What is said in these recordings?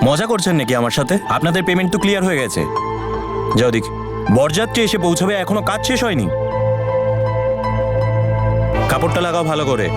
মজা করছেন নাকি আমার সাথে? আপনাদের পেমেন্ট তো ক্লিয়ার হয়ে গেছে। যাও দেখি, বরযাত্রী এসে পৌঁছাবে, এখনো কাজ শেষ হয়নি। কাপড়টা লাগাও ভালো করে।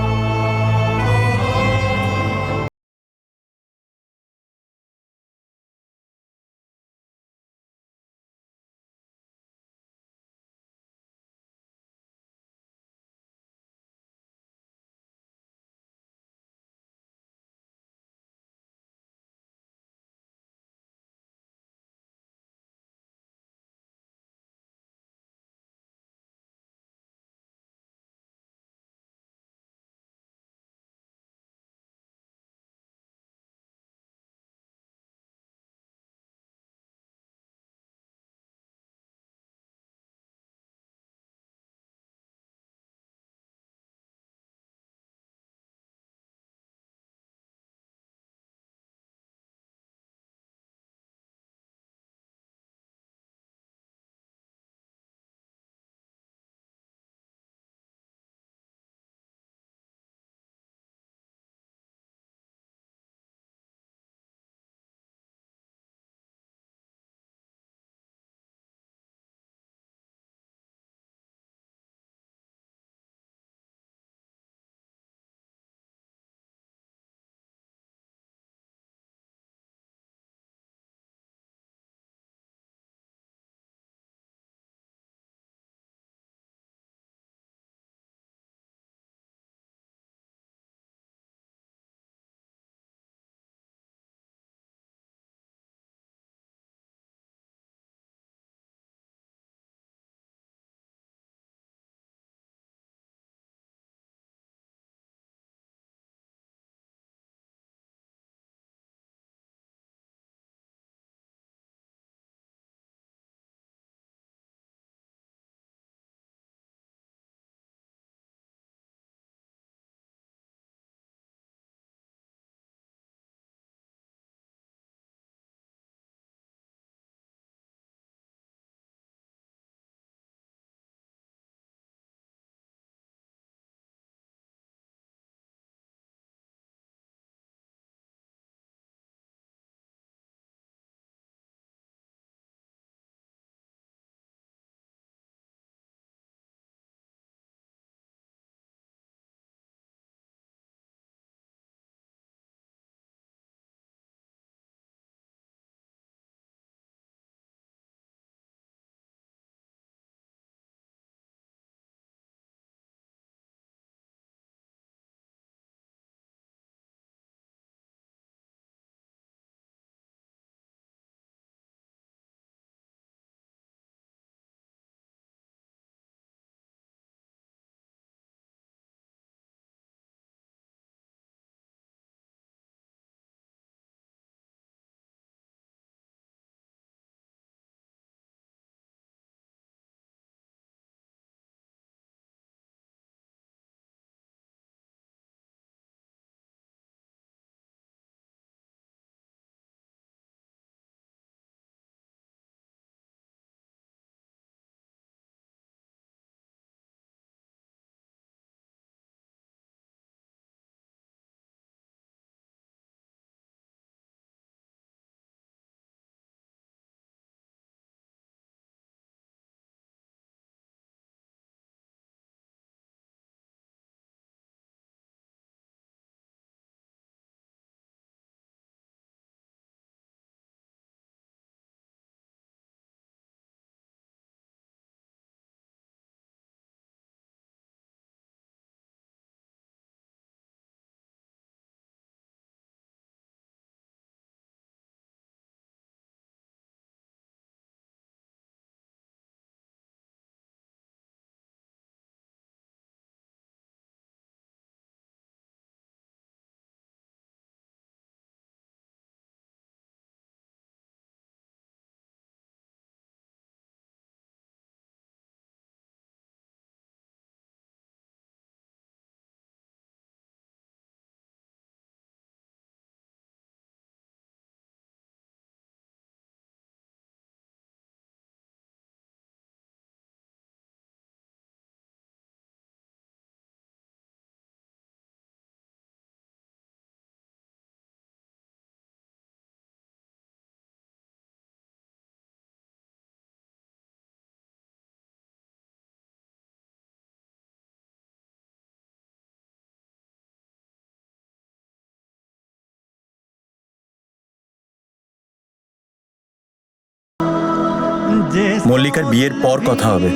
মল্লিকার বিয়ের পর কথা হবে।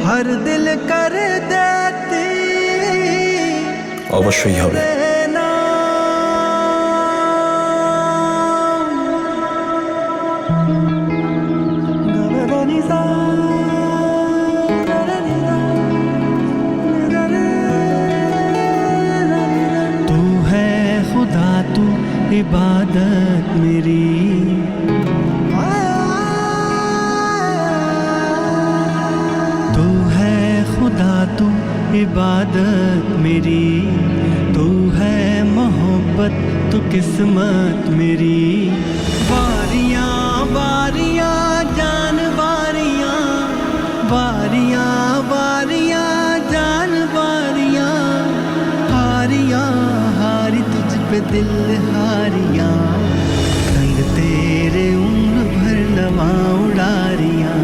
हर दिल कर देती অবশ্যই হবে। तू है खुदा तू इबादत मेरी तू है खुदा तू इबादत मेरी तू है मोहब्बत तू किस्मत मेरी बारियां बारियां जान बारियां बारियां बारियां जान बारियां हारियां हारी तुझ पे दिल हारियां संग तेरे उम्र भर लवा उड़ारियां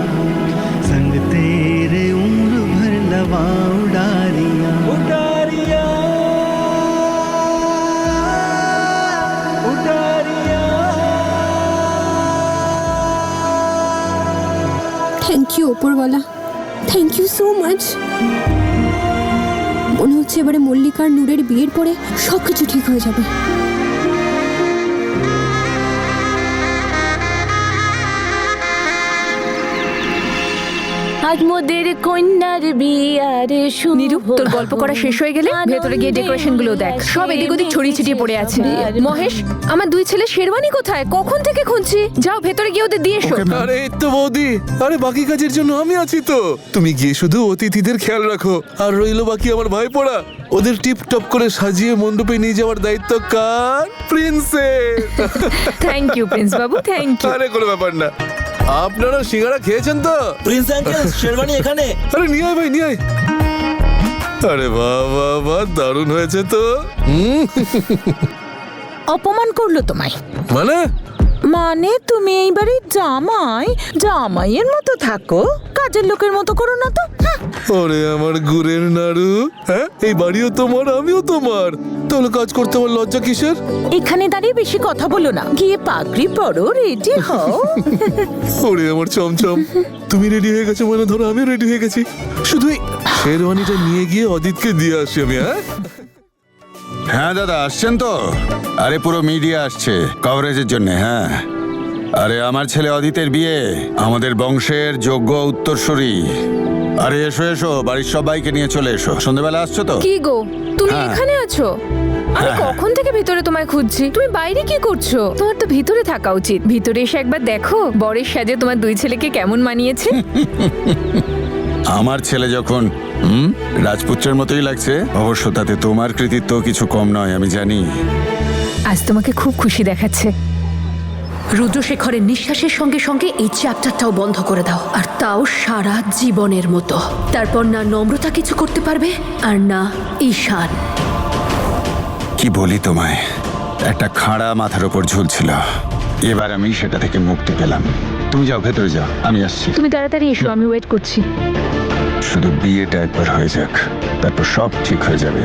संग तेरे उम्र भर लवा उड़ारियां उड़ारियां उड़ारियां। থ্যাংক ইউ ওপরওয়ালা, থ্যাংক ইউ সো মাচ। মনে হচ্ছে এবারে মল্লিকার নূরের বিয়ের পরে সবকিছু ঠিক হয়ে যাবে। আজ মোদের কন্যার বিয়ার শুভ। নীরু, তোর গল্প করা শেষ হয়ে গেলে ভেতরে গিয়ে ডেকোরেশন গুলো দেখ, সব এদিক ওদিক ছড়িয়ে ছিটিয়ে পড়ে আছে। মহেশ, আমার দুই ছেলে শেরওয়ানি কোথায়? কখন থেকে খুঁজছি। যাও ভেতরে গিয়ে ওদের দিয়ে এসো। আরে এই তো বৌদি, আরে বাকি কাজের জন্য আমি আছি তো। তুমি গিয়ে শুধু অতিথিদের খেয়াল রাখো, আর রইলো বাকি আমার ভাই পড়া। ওদের টিপ টপ করে সাজিয়ে মণ্ডপে নিয়ে যাওয়ার দায়িত্ব কার? প্রিন্সের। Thank you Prince Babu, thank you. আরে কোনো ব্যাপার না। আপনারা সিঙ্গারা খেয়েছেন তো? প্রিন্স আঙ্কেল, শেরওয়ানি এখানে। আরে নিয়ে আয় ভাই, নিয়ে আয়। আরে বাহ বাহ বাহ, দারুণ হয়েছে তো। অপমান করলো তোমায়? মানে তুমি এই বাড়ির জামাই, জামাইয়ের মতো থাকো, কাজের লোকের মতো করো না তো। ওরে আমার গুড়ের নাড়ু, হ্যাঁ এই বাড়িও তোমার, আমিও তোমার, তাহলে কাজ করতে আমার লজ্জা কিসের? এখানে দাঁড়িয়ে বেশি কথা বলো না, গিয়ে পাগড়ি পরো, রেডি হও। ওরে আমার চমচম, তুমি রেডি হয়ে গেছো মানে ধরো আমিও রেডি হয়ে গেছি। শুধু এই শেরওয়ানিটা নিয়ে গিয়ে অদিতকে দিয়ে আসি আমি। হ্যাঁ দাদা, আসছেন তো? আরে পুরো মিডিয়া আসছে কভারেজের জন্য। হ্যাঁ, আরে আমার ছেলে অদিতের বিয়ে, আমাদের বংশের যোগ্য উত্তরসূরি। আরে এসো এসো, বাড়ির সবাইকে নিয়ে চলে এসো। সন্ধ্যাবেলা আসছো তো? কি গো, তুমি হ্যাঁ। এখানে আছো? আমি কখন থেকে ভিতরে তোমায় খুঁজছি। তুমি বাইরে কি করছো? তোমার তো ভিতরে থাকা উচিত। ভিতরে এসে একবার দেখো বরের সাজে তোমার দুই ছেলেকে কেমন মানিয়েছে। আমার ছেলে যখন রাজপুত্রের মতোই লাগছে, অবশ্য তাতে তোমার কৃতিত্ব কিছু কম নয়, আমি জানি। আজ তোমাকে খুব খুশি দেখাচ্ছে। রুদ্রশেখরের নিঃশ্বাসের সঙ্গে সঙ্গে এই চ্যাপ্টারটাও বন্ধ করে দাও, আর তাও সারা জীবনের মতো। তারপর না নম্রতা কিছু করতে পারবে, আর না ঈশান। কি বলি তোমায়, একটা খাড়া মাথার ওপর ঝুলছিল, এবার আমি সেটা থেকে মুক্তি পেলাম। তুমি যাও, ভেতরে যাও, আমি আসছি। তুমি তাড়াতাড়ি এসো, আমি ওয়েট করছি। শুধু বিয়েটা একবার হয়ে যাক, তারপর সব ঠিক হয়ে যাবে।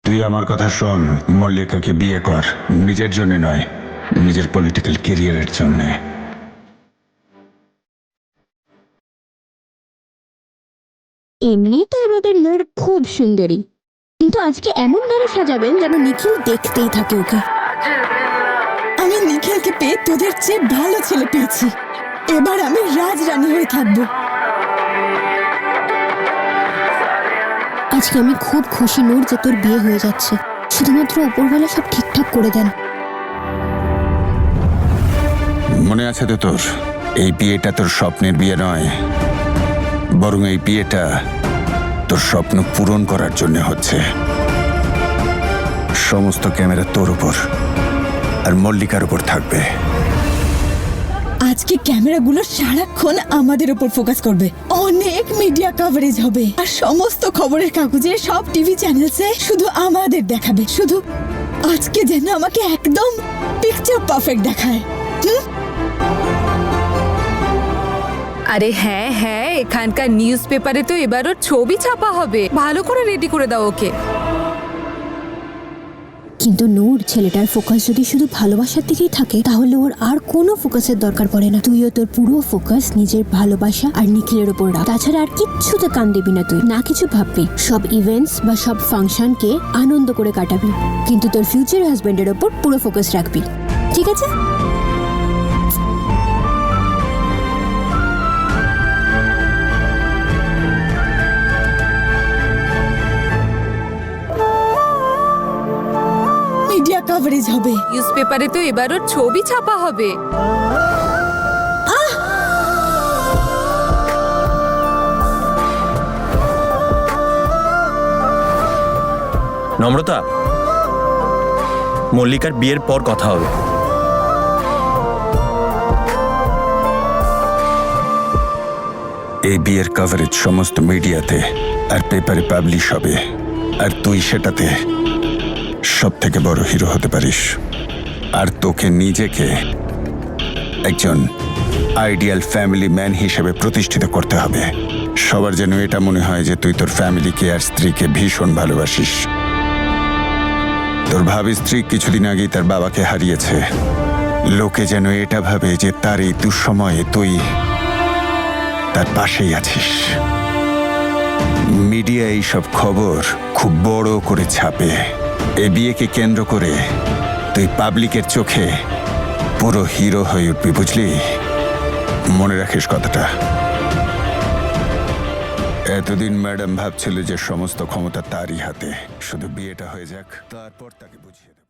তুই আমার কথা শোন, মল্লিকাকে বিয়ে কর, নিজের জন্য নয়, নিজের পলিটিক্যাল ক্যারিয়ারের জন্য। এমনি তো আমাদের মেয়ের খুব সুন্দরী, কিন্তু আজকে এমন ভাবে সাজাবেন যেন নিখিল দেখতেই থাকে ওকে। আমি নিখিলকে পেয়ে তোদের চেয়ে ভালো ছেলে পেয়েছি, এবার আমি রাজরানী হয়ে থাকবো। আজকে আমি খুব খুশি নূর যে তোর বিয়ে হয়ে যাচ্ছে। শুধুমাত্র উপরওয়ালা সব ঠিকঠাক করে দেন। মনে আছে তো তোর, এই বিয়েটা তোর স্বপ্নের বিয়ে নয়, বরং এই বিয়েটা তোর স্বপ্ন পূরণ করার জন্য হচ্ছে। সমস্ত ক্যামেরা তোর উপর আর মল্লিকার উপর থাকবে। আজকে ক্যামেরাগুলো সারাক্ষণ আমাদের উপর ফোকাস করবে, অনেক মিডিয়া কভারেজ হবে, আর সমস্ত খবরের কাগজে সব টিভি চ্যানেলসে শুধু আমাদের দেখাবে। শুধু আজকে যেন আমাকে একদম পিকচার পারফেক্ট দেখায়। আরে হ্যাঁ হ্যাঁ, এখানকার নিউজ পেপারে তো এবার ওর ছবি ছাপা হবে। ভালো করে রেডি করে দাও ওকে। কিন্তু নূর, ছেলেটার ফোকাস যদি শুধু ভালোবাসার দিকেই থাকে তাহলে ওর আর কোনো ফোকাসের দরকার পড়ে না। তুইও তোর পুরো ফোকাস নিজের ভালোবাসা আর নিখিলের উপর রাখ। তাছাড়া আর কিচ্ছুতে কান দিবি না, তুই না কিছু ভাববি। সব ইভেন্টস বা সব ফাংশনকে আনন্দ করে কাটাবি, কিন্তু তোর ফিউচার হাজবেন্ডের ওপর পুরো ফোকাস রাখবি, ঠিক আছে? মিডিয়া কভারেজ হবে। নিউজ পেপারে তো এবার ওর ছবি ছাপা হবে। নম্রতা, মল্লিকার বিয়ের পর কথা হবে। এই বিয়ের কভারেজ সমস্ত মিডিয়াতে আর পেপারে পাবলিশ হবে, আর তুই সেটাতে সব থেকে বড় হিরো হতে পারিস। আর তোকে নিজেকে একজন আইডিয়াল ফ্যামিলি ম্যান হিসেবে প্রতিষ্ঠিত করতে হবে। সবার যেন এটা মনে হয় যে তুই তোর ফ্যামিলিকে আর স্ত্রীকে ভীষণ ভালোবাসিস। তোর ভাবি স্ত্রী কিছুদিন আগেই তার বাবাকে হারিয়েছে। লোকে যেন এটা ভাবে যে তার এই দুঃসময়ে তুই তার পাশেই আছিস। মিডিয়া এইসব খবর খুব বড় করে ছাপে। এ বিয়েকে কেন্দ্র করে তুই পাবলিকের চোখে পুরো হিরো হয়ে উঠবি, বুঝলি? মনে রাখিস কথাটা। এতদিন ম্যাডাম ভাবছিল যে সমস্ত ক্ষমতা তারই হাতে, শুধু বিয়েটা হয়ে যাক, তারপর তাকে বুঝিয়ে দেব।